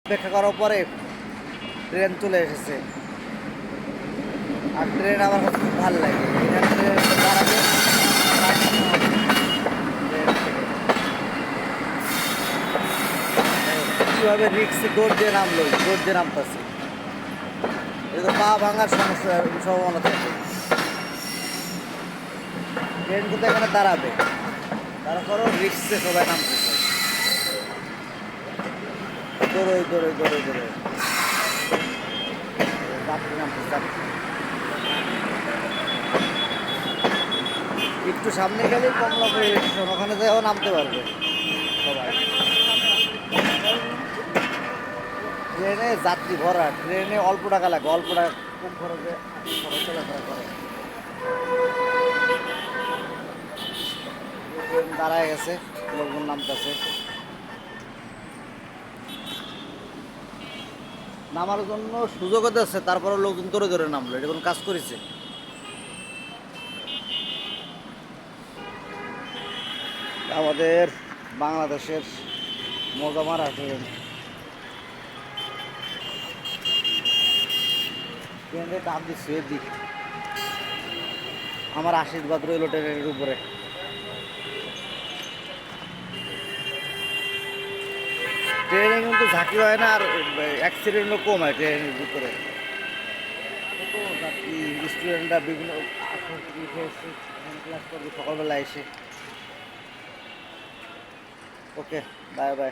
অপেক্ষা করার পরে ট্রেন চলে এসেছে। আর ট্রেন আমার কাছে খুব ভালো লাগে। এখানে ট্রেন দাঁড়াবে, কীভাবে রিক্সে দৌড় দিয়ে নামলো, দৌড় দিয়ে নামতেছে। এটা তো পা ভাঙার সমস্যা সম্ভাবনা থাকে। ট্রেন কিন্তু এখানে দাঁড়াবে, তারপরও রিক্সে সবাই নামতেছে। দৌড়োই দৌড়োই দৌড়োই দৌড়োই যাত্রী নামতেছে, যাত্রী। একটু সামনে গেলেই কমলাপুর স্টেশন, ওখানে যাও নামতে পারবে সবাই। ট্রেনে যাত্রী ভরা, ট্রেনে অল্প টাকা লাগে, অল্প টাকা কম খরচে সবাই চলাফেরা করে। ট্রেন দাঁড়ায় গেছে, লোকজন নামতেছে। নামার জন্য সুযোগও দিচ্ছে, তারপরে লোকজন ধরে ধরে নামলো। এটা কোনো কাজ করেছে? আমাদের বাংলাদেশের মজা মারা ট্রেন। ট্রেনের দাম দিচ্ছে দিক। আমার আশীর্বাদ রইল ট্রেনের উপরে। ট্রেনে কিন্তু ঝাঁকি হয় না, আর অ্যাক্সিডেন্টও কম হয় ট্রেনের ভিতরে। স্টুডেন্টরা বিভিন্ন ক্লাস করবে সকালবেলা এসে। ওকে, বাই বাই।